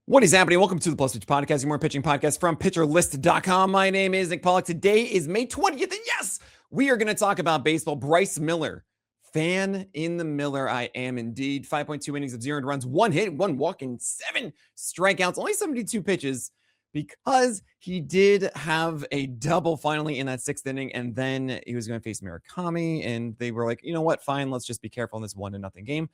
What is happening? Welcome to the Plus Pitch Podcast, your more pitching podcast from pitcherlist.com. My name is Nick Pollock. Today is May 20th, and yes, we are going to talk about baseball. Bryce Miller, fan in the Miller, I am indeed. 5.2 innings of 0 runs, 1 hit, 1 walk, and 7 strikeouts, only 72 pitches, because he did have a double finally in that 6th inning, and then he was going to face Murakami, and they were like, you know what, fine, let's just be careful in this 1-0 game.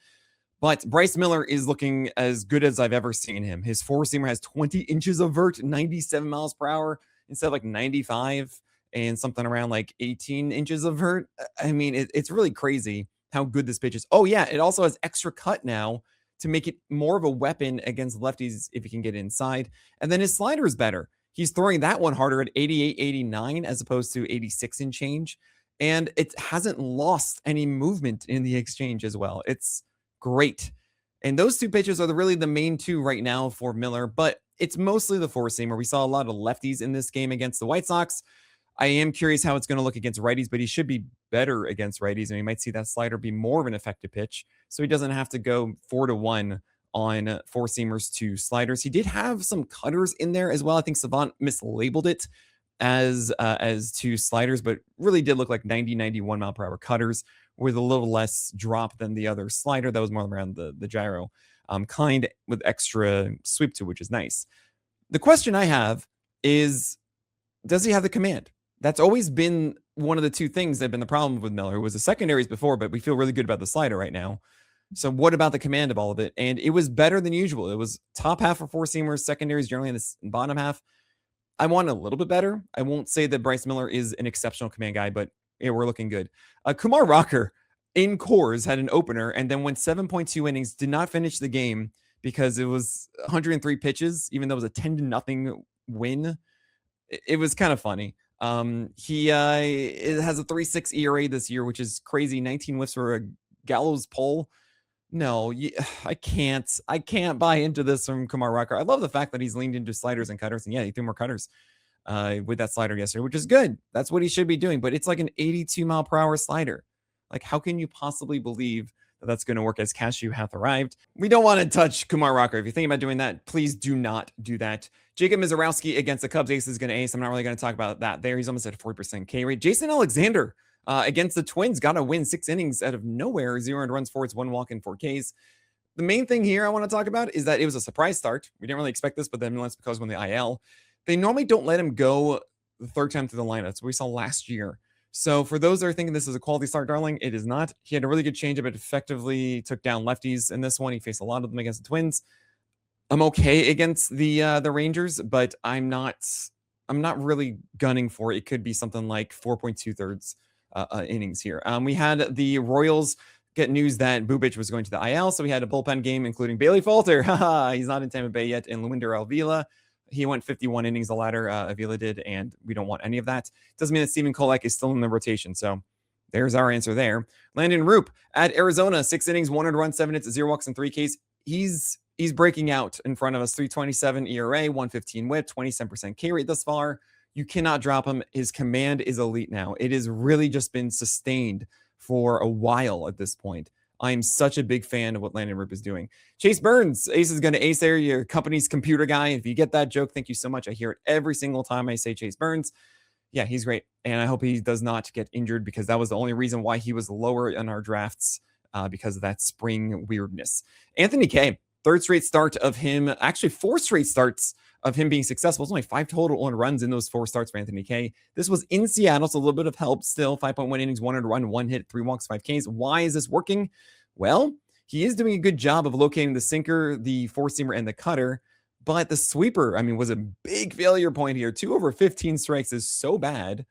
But Bryce Miller is looking as good as I've ever seen him. His four-seamer has 20 inches of vert, 97 miles per hour instead of like 95 and something around like 18 inches of vert. I mean, it's really crazy how good this pitch is. Oh, yeah, it also has extra cut now to make it more of a weapon against lefties if he can get inside. And then his slider is better. He's throwing that one harder at 88, 89 as opposed to 86 and change. And it hasn't lost any movement in the exchange as well. It's great. And those two pitches are really the main two right now for Miller, but it's mostly the four-seamer. We saw a lot of lefties in this game against the White Sox. I am curious how it's going to look against righties, but he should be better against righties, and we might see that slider be more of an effective pitch, so he doesn't have to go 4-1 on four-seamers to sliders. He did have some cutters in there as well. I think Savant mislabeled it as two sliders, but really did look like 90, 91 mile per hour cutters with a little less drop than the other slider that was more around the gyro kind with extra sweep to, which is nice. The question I have is, does he have the command? That's always been one of the two things that have been the problem with Miller. It was the secondaries before, but we feel really good about the slider right now. So what about the command of all of it? And it was better than usual. It was top half for four-seamers, secondaries generally in the bottom half. I want a little bit better. I won't say that Bryce Miller is an exceptional command guy, but yeah, we're looking good. Kumar Rocker in Coors had an opener and then went 7.2 innings, did not finish the game because it was 103 pitches, even though it was a 10-0 win. It was kind of funny. He has a 3.6 ERA this year, which is crazy. 19 whiffs for a gallows pole. No, I can't buy into this from Kumar Rocker. I love the fact that he's leaned into sliders and cutters, and yeah, he threw more cutters with that slider yesterday, which is good. That's what he should be doing, but it's like an 82 mile per hour slider. Like, how can you possibly believe that that's going to work as Cashew hath arrived? We don't want to touch Kumar Rocker. If you're thinking about doing that, please do not do that. Jacob Mizorowski against the Cubs ace is going to ace. I'm not really going to talk about that there. He's almost at a 40% K rate. Jason Alexander against the Twins got to win 6 innings out of nowhere. 0 earned runs, 4 hits, 1 walk, and 4 Ks. The main thing here I want to talk about is that it was a surprise start. We didn't really expect this, but then that's because when the IL, they normally don't let him go the third time through the lineup. That's what we saw last year. So for those that are thinking this is a quality start, darling, it is not. He had a really good changeup. It effectively took down lefties in this one. He faced a lot of them against the Twins. I'm okay against the Rangers, but I'm not really gunning for it. It could be something like 4.2 thirds innings here. We had the Royals get news that Bubic was going to the IL, so we had a bullpen game including Bailey Falter. He's not in Tampa Bay yet, and Luinder Avila. He went 51 innings the latter, Avila did, and we don't want any of that. Doesn't mean that Stephen Kolek is still in the rotation, so there's our answer there. Landon Roop at Arizona, 6 innings, 1 run, 7 hits, 0 walks, and 3 Ks. He's breaking out in front of us. 3.27 ERA, 115 WHIP, 27% K rate thus far. You cannot drop him. His command is elite now. It has really just been sustained for a while at this point. I'm such a big fan of what Landon Roop is doing. Chase Burns, ace is going to ace there, your company's computer guy. If you get that joke, thank you so much. I hear it every single time I say Chase Burns. Yeah, he's great. And I hope he does not get injured because that was the only reason why he was lower in our drafts because of that spring weirdness. Anthony Kay, 3rd straight start of him, actually 4 straight starts of him being successful. It's only 5 total on runs in those 4 starts for Anthony Kay. This was in Seattle, so a little bit of help still. 5.1 innings, 1 run, 1 hit, 3 walks, 5 Ks. Why is this working? Well, he is doing a good job of locating the sinker, the four-seamer, and the cutter, but the sweeper, I mean, was a big failure point here. 2 over 15 strikes is so bad.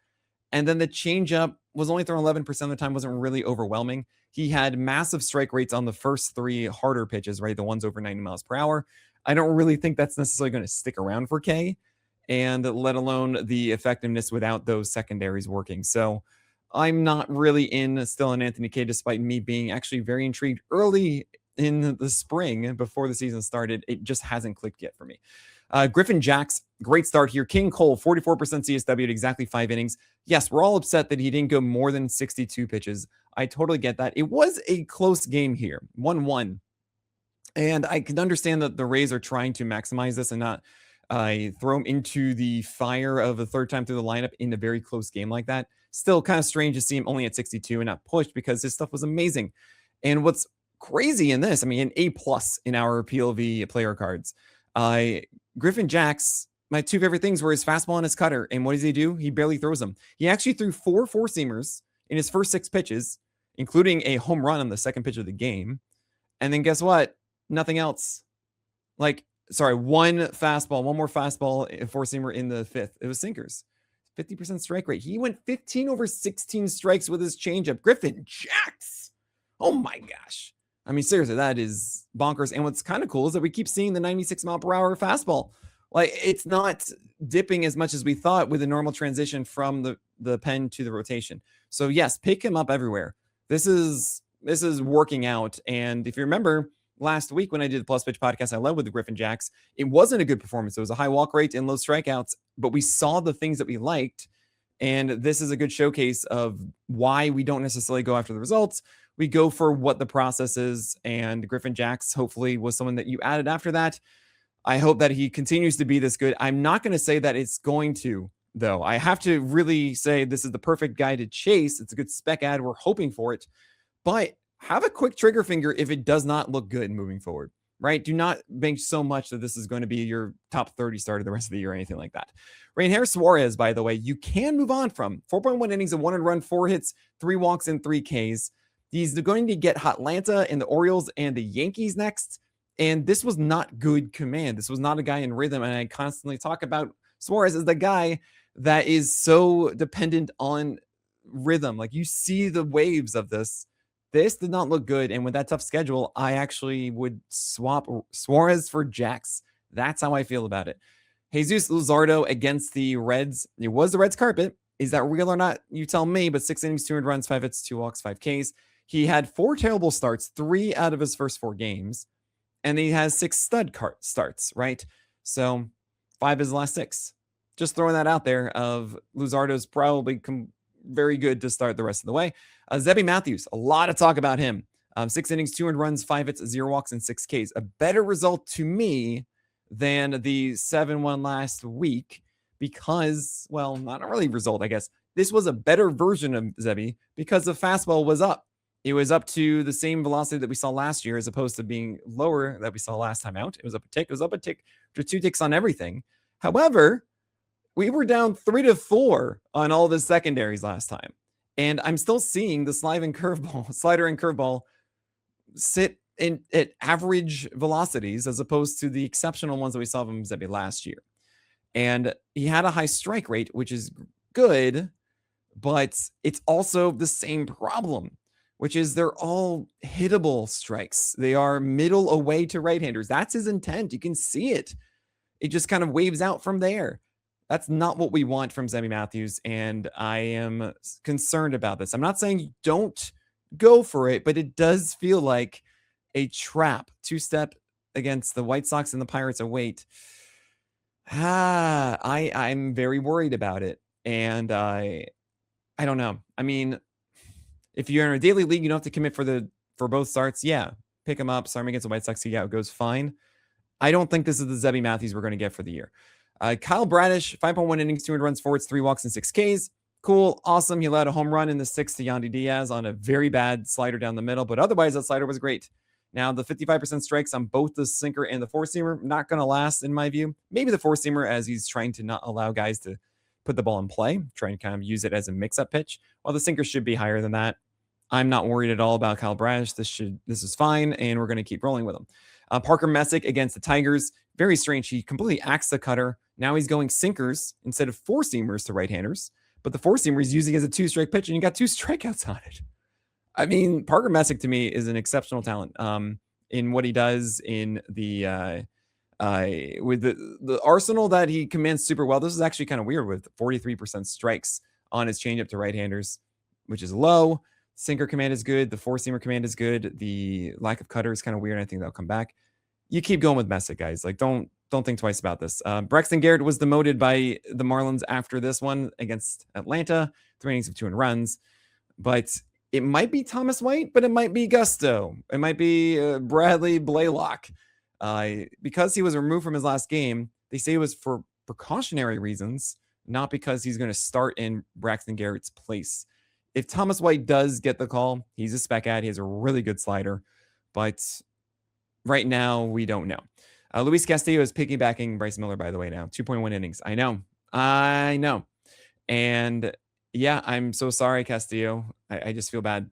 And then the changeup was only thrown 11% of the time, wasn't really overwhelming. He had massive strike rates on the first 3 harder pitches, right? The ones over 90 miles per hour. I don't really think that's necessarily going to stick around for K, and let alone the effectiveness without those secondaries working. So I'm not really still in Anthony Kay, despite me being actually very intrigued early in the spring before the season started. It just hasn't clicked yet for me. Griffin Jacks, great start here. King Cole, 44% CSW at exactly 5 innings. Yes, we're all upset that he didn't go more than 62 pitches. I totally get that. It was a close game here, 1-1. And I can understand that the Rays are trying to maximize this and not throw him into the fire of a third time through the lineup in a very close game like that. Still kind of strange to see him only at 62 and not pushed because his stuff was amazing. And what's crazy in this, I mean, an A plus in our PLV player cards. Griffin Jax, my two favorite things were his fastball and his cutter. And what does he do? He barely throws them. He actually threw 4 four-seamers in his first 6 pitches, including a home run on the second pitch of the game. And then guess what? Nothing else. One more fastball, a four-seamer in the 5th. It was sinkers. 50% strike rate. He went 15 over 16 strikes with his changeup. Griffin Jax. Oh my gosh. I mean, seriously, that is bonkers. And what's kind of cool is that we keep seeing the 96 mile per hour fastball. Like, it's not dipping as much as we thought with a normal transition from the pen to the rotation. So yes, pick him up everywhere. This is working out. And if you remember last week when I did the Plus Pitch podcast, I led with the Griffin Jax. It wasn't a good performance. It was a high walk rate and low strikeouts, but we saw the things that we liked. And this is a good showcase of why we don't necessarily go after the results. We go for what the process is. And Griffin Jax hopefully was someone that you added after that. I hope that he continues to be this good. I'm not going to say that it's going to, though. I have to really say this is the perfect guy to chase. It's a good spec ad. We're hoping for it. But have a quick trigger finger if it does not look good moving forward, right? Do not bank so much that this is going to be your top 30 starter the rest of the year or anything like that. Rainier Suarez, by the way, you can move on from 4.1 innings of 1 run, 4 hits, 3 walks, and 3 Ks. He's going to get Atlanta and the Orioles and the Yankees next. And this was not good command. This was not a guy in rhythm. And I constantly talk about Suarez as the guy that is so dependent on rhythm. Like, you see the waves of this. This did not look good. And with that tough schedule, I actually would swap Suarez for Jax. That's how I feel about it. Jesus Luzardo against the Reds. It was the Reds carpet. Is that real or not? You tell me. But 6 innings, 200 runs, 5 hits, 2 walks, 5 Ks. He had 4 terrible starts, 3 out of his first 4 games. And he has 6 stud starts, right? So 5 of his last 6. Just throwing that out there of Luzardo's probably very good to start the rest of the way. Zebby Matthews, a lot of talk about him. 6 innings, 200 runs, 5 hits, 0 walks, and 6 Ks. A better result to me than the 7-1 last week because, well, not really result, I guess. This was a better version of Zebby because the fastball was up. It was up to the same velocity that we saw last year as opposed to being lower that we saw last time out. It was up a tick. It was up a tick to 2 ticks on everything. However, we were down 3-4 on all the secondaries last time. And I'm still seeing the slider and curveball sit at average velocities as opposed to the exceptional ones that we saw from Zebby last year. And he had a high strike rate, which is good, but it's also the same problem, which is they're all hittable strikes. They are middle away to right-handers. That's his intent. You can see it. It just kind of waves out from there. That's not what we want from Zebby Matthews, and I am concerned about this. I'm not saying don't go for it, but it does feel like a trap. 2-step against the White Sox and the Pirates await. I'm very worried about it, and I don't know. I mean, if you're in a daily league, you don't have to commit for both starts. Yeah, pick him up. Start him against the White Sox. See how it goes. Fine. I don't think this is the Zebby Matthews we're going to get for the year. Kyle Bradish, 5.1 innings, 200 runs, 4 hits, 3 walks, and 6 Ks. Cool. Awesome. He allowed a home run in the 6th to Yandy Diaz on a very bad slider down the middle, but otherwise that slider was great. Now, the 55% strikes on both the sinker and the four-seamer, not going to last in my view. Maybe the four-seamer as he's trying to not allow guys to put the ball in play, trying to kind of use it as a mix-up pitch, while the sinker should be higher than that. I'm not worried at all about Kyle Bradish. This is fine, and we're going to keep rolling with him. Parker Messick against the Tigers. Very strange. He completely axed the cutter. Now he's going sinkers instead of four-seamers to right-handers. But the four-seamer he's using as a 2-strike pitch, and you got 2 strikeouts on it. I mean, Parker Messick to me is an exceptional talent in what he does in the with the arsenal that he commands super well. This is actually kind of weird with 43% strikes on his changeup to right-handers, which is low. Sinker command is good. The four-seamer command is good. The lack of cutter is kind of weird. I think that'll come back. You keep going with Messick, guys. Like, don't think twice about this. Braxton Garrett was demoted by the Marlins after this one against Atlanta. 3 innings of 2 runs. But It might be Thomas White, but it might be Gusto. It might be Bradley Blaylock. Because he was removed from his last game, they say it was for precautionary reasons, not because he's going to start in Braxton Garrett's place. If Thomas White does get the call, he's a spec ad. He has a really good slider, but right now we don't know. Luis Castillo is piggybacking Bryce Miller, by the way, now 2.1 innings. I know. And yeah, I'm so sorry, Castillo. I just feel bad.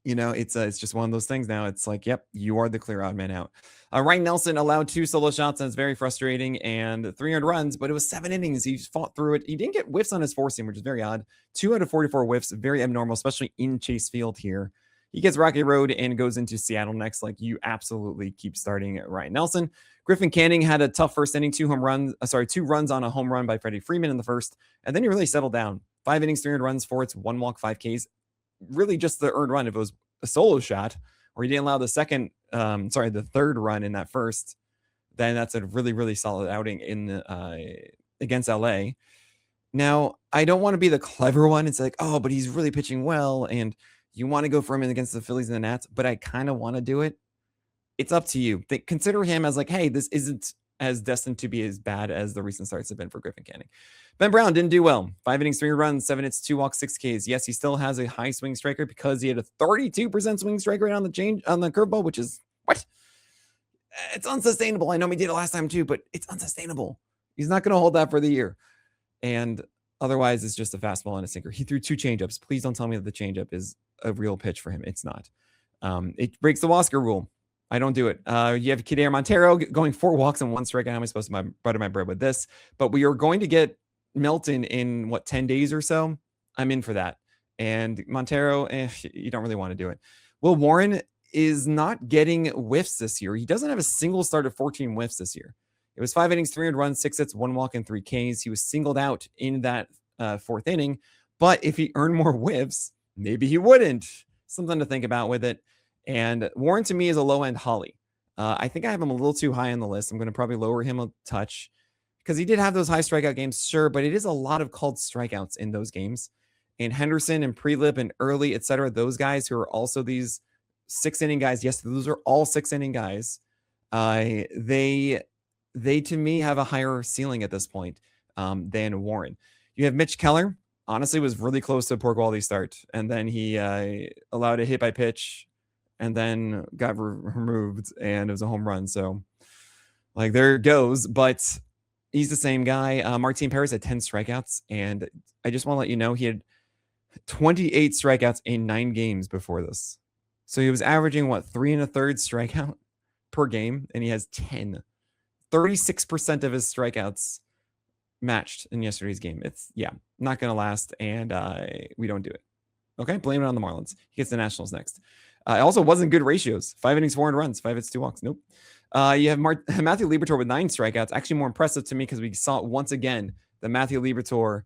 You know, it's just one of those things now. It's like, yep, you are the clear odd man out. Ryan Nelson allowed 2 solo shots, and it's very frustrating, and 300 runs, but it was 7 innings. He fought through it. He didn't get whiffs on his four seam, which is very odd. 2 out of 44 whiffs, very abnormal, especially in Chase Field here. He gets Rocky Road and goes into Seattle next. Like, you absolutely keep starting Ryan Nelson. Griffin Canning had a tough first inning, 2 runs on a home run by Freddie Freeman in the first, and then he really settled down. 5 innings, 300 runs, 4 hits, 1 walk, 5 Ks. Really just the earned run. If it was a solo shot or he didn't allow the third run in that first, then that's a really, really solid outing in against LA. Now, I don't want to be the clever one. It's like, oh, but he's really pitching well, and you want to go for him against the Phillies and the Nats, but I kind of want to do it. It's up to you. Consider him as like, hey, this isn't as destined to be as bad as the recent starts have been for Griffin Canning. Ben Brown didn't do well. 5 innings, 3 runs, 7 hits, 2 walks, 6 Ks. Yes, he still has a high swing strike rate because he had a 32% swing strike rate on the curveball, which is what? It's unsustainable. I know we did it last time too, but it's unsustainable. He's not going to hold that for the year. And otherwise, it's just a fastball and a sinker. He threw 2 changeups. Please don't tell me that the changeup is a real pitch for him. It's not. It breaks the Wasker rule. I don't do it. You have Kidair Montero going 4 walks and 1 strikeout. How am I supposed to butter my bread with this? But we are going to get Melton in 10 days or so. I'm in for that. And Montero, you don't really want to do it. Will Warren is not getting whiffs this year. He doesn't have a single start of 14 whiffs this year. It was 5 innings, 300 runs, 6 hits, 1 walk, and 3 Ks. He was singled out in that 4th inning. But if he earned more whiffs, maybe he wouldn't. Something to think about with it. And Warren to me is a low-end Holly. I think I have him a little too high on the list. I'm going to probably lower him a touch because he did have those high strikeout games, sure, but it is a lot of called strikeouts in those games. And Henderson and Prelip and Early, etc., those guys who are also these 6-inning guys, yes, those are all 6-inning guys. They to me have a higher ceiling at this point than Warren. You have Mitch Keller. Honestly, was really close to a poor quality start, and then he allowed a hit by pitch and then got removed, and it was a home run. So, like, there it goes. But he's the same guy. Martin Perez had 10 strikeouts, and I just want to let you know he had 28 strikeouts in 9 games before this. So he was averaging, 3 1/3 strikeout per game, and he has 10. 36% of his strikeouts matched in yesterday's game. It's, not going to last, and we don't do it. Okay, blame it on the Marlins. He gets the Nationals next. It also wasn't good ratios. 5 innings, 4 runs, 5 hits, 2 walks. Nope. You have Matthew Liberatore with 9 strikeouts. Actually more impressive to me because we saw it once again that Matthew Liberatore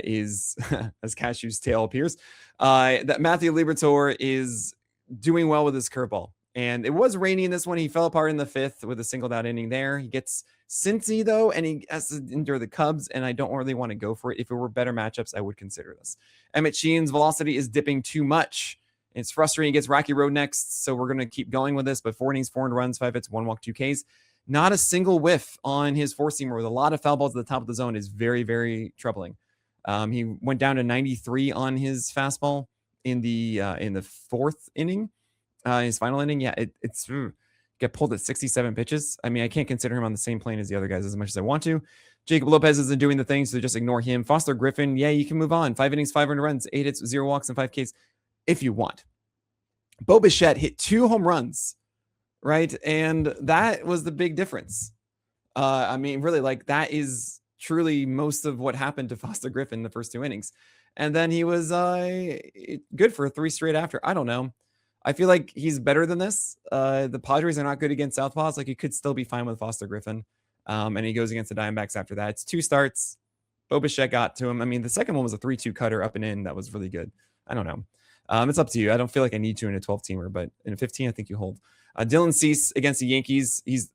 is, as Cashew's tail appears, that Matthew Liberatore is doing well with his curveball. And it was rainy in this one. He fell apart in the 5th with a singled out inning there. He gets Cincy, though, and he has to endure the Cubs, and I don't really want to go for it. If it were better matchups, I would consider this. Emmett Sheehan's velocity is dipping too much. It's frustrating. He gets Rocky Road next, so we're going to keep going with this. But 4 innings, 4 runs, 5 hits, 1 walk, 2 Ks. Not a single whiff on his 4-seamer with a lot of foul balls at the top of the zone is very, very troubling. He went down to 93 on his fastball in the 4th inning. His final inning, it's get pulled at 67 pitches. I mean, I can't consider him on the same plane as the other guys as much as I want to. Jacob Lopez isn't doing the thing, so just ignore him. Foster Griffin, you can move on. 5 innings, 500 runs, 8 hits, 0 walks, and 5 Ks if you want. Bo Bichette hit 2 home runs, right? And that was the big difference. I mean, really, like, that is truly most of what happened to Foster Griffin the first 2 innings. And then he was good for 3 straight after. I don't know. I feel like he's better than this. The Padres are not good against Southpaws. Like, he could still be fine with Foster Griffin. And he goes against the Diamondbacks after that. It's 2 starts. Bo Bichette got to him. I mean, the second one was a 3-2 cutter up and in. That was really good. I don't know. It's up to you. I don't feel like I need to in a 12-teamer, but in a 15, I think you hold. Dylan Cease against the Yankees. It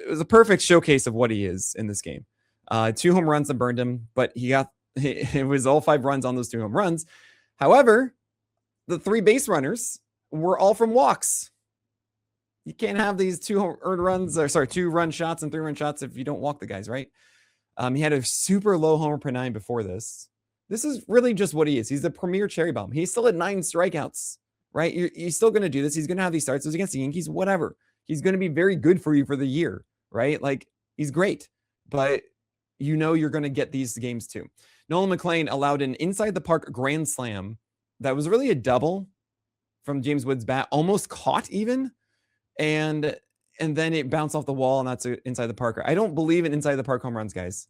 was a perfect showcase of what he is in this game. 2 home runs that burned him, but it was all 5 runs on those 2 home runs. However, the 3 base runners were all from walks. You can't have these 2 earned runs, or sorry, 2 run shots and 3 run shots if you don't walk the guys, right? He had a super low homer per 9 before this. This is really just what he is. He's the premier cherry bomb. He's still at 9 strikeouts, right? You're still going to do this. He's going to have these starts. Those against the Yankees, whatever. He's going to be very good for you for the year, right? Like, he's great, but you know you're going to get these games too. Nolan McLean allowed an inside the park grand slam that was really a double from James Wood's bat, almost caught even, and then it bounced off the wall, and that's inside the parker. I don't believe in inside the park home runs, guys.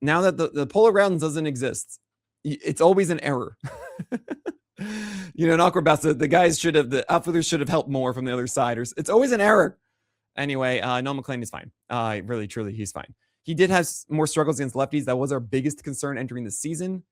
Now that the polar grounds doesn't exist, it's always an error. In awkward bats, the outfielders should have helped more from the other side. It's always an error. Anyway, Nolan McLean is fine. Really, truly, he's fine. He did have more struggles against lefties. That was our biggest concern entering the season.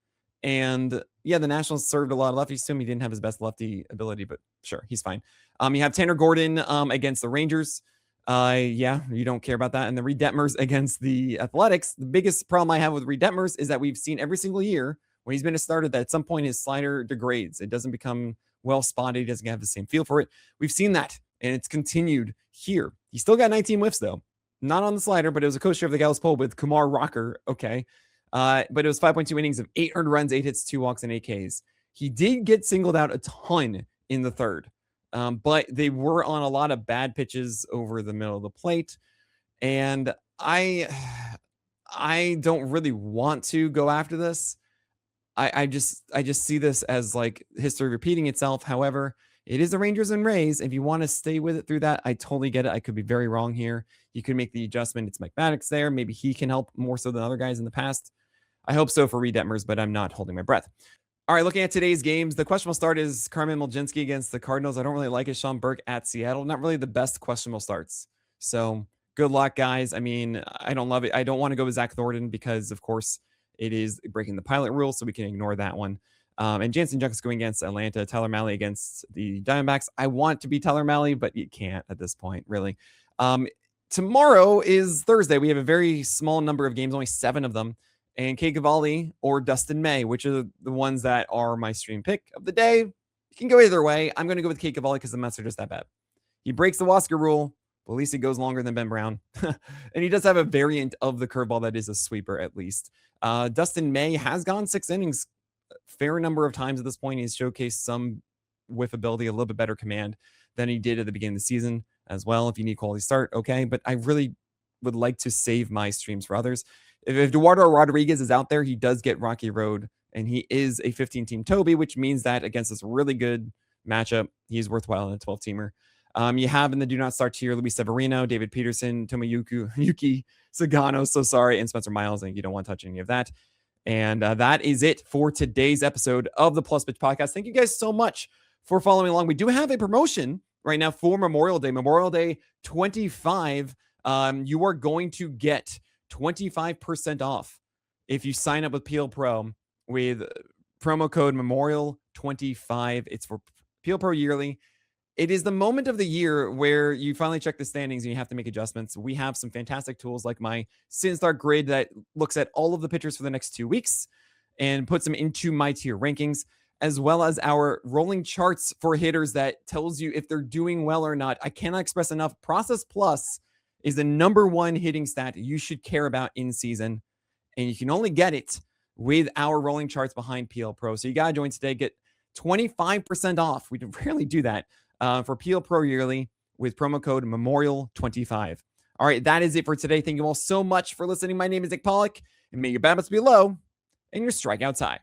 And yeah, the Nationals served a lot of lefties to him. He didn't have his best lefty ability, but sure, he's fine. You have Tanner Gordon against the Rangers. Yeah, you don't care about that. And the Reed Detmers against the Athletics. The biggest problem I have with Reed Detmers is that we've seen every single year when he's been a starter that at some point his slider degrades. It doesn't become well spotted. He doesn't have the same feel for it. We've seen that, and it's continued here. He still got 19 whiffs, though. Not on the slider, but it was a co-share of the Gallows Pole with Kumar Rocker. Okay. But it was 5.2 innings of 8 earned runs, 8 hits, 2 walks, and 8 Ks. He did get singled out a ton in the third, but they were on a lot of bad pitches over the middle of the plate. And I don't really want to go after this. I just see this as like history repeating itself. However, it is the Rangers and Rays. If you want to stay with it through that, I totally get it. I could be very wrong here. You could make the adjustment. It's Mike Maddox there. Maybe he can help more so than other guys in the past. I hope so for Reed Detmers, but I'm not holding my breath. All right, looking at today's games, the questionable start is Carmen Mulzinski against the Cardinals. I don't really like it. Sean Burke at Seattle. Not really the best questionable starts. So good luck, guys. I mean, I don't love it. I don't want to go with Zach Thornton because, of course, it is breaking the pilot rule, so we can ignore that one. And Jansen Junkins going against Atlanta, Tyler Mahle against the Diamondbacks. I want to be Tyler Mahle, but you can't at this point, really. Tomorrow is Thursday. We have a very small number of games, only 7 of them. And Kay Cavalli or Dustin May, which are the ones that are my stream pick of the day. You can go either way. I'm going to go with Kay Cavalli because the Mets are just that bad. He breaks the Wasker rule, but at least he goes longer than Ben Brown. And he does have a variant of the curveball that is a sweeper, at least. Dustin May has gone 6 innings fair number of times at this point. He's showcased some whiff ability, a little bit better command than he did at the beginning of the season as well. If you need quality start, okay. But I really would like to save my streams for others. If Eduardo Rodriguez is out there, he does get Rocky Road, and he is a 15-team Toby, which means that against this really good matchup, he's worthwhile in a 12-teamer. You have in the do not start tier Luis Severino, David Peterson, Yuki Sagano, so sorry, and Spencer Miles, and you don't want to touch any of that. And that is it for today's episode of the Plus Pitch Podcast. Thank you guys so much for following along. We do have a promotion right now for Memorial Day 25. You are going to get 25% off if you sign up with PL Pro with promo code Memorial25. It's for PL Pro yearly. It is the moment of the year where you finally check the standings and you have to make adjustments. We have some fantastic tools like my Sin Start grid that looks at all of the pitchers for the next 2 weeks and puts them into my tier rankings, as well as our rolling charts for hitters that tells you if they're doing well or not. I cannot express enough. Process Plus is the #1 hitting stat you should care about in season, and you can only get it with our rolling charts behind PL Pro. So you got to join today. Get 25% off. We rarely do that. For PL Pro yearly with promo code Memorial25. All right, that is it for today. Thank you all so much for listening. My name is Nick Pollock, and may your BABIPs be low and your strikeouts high.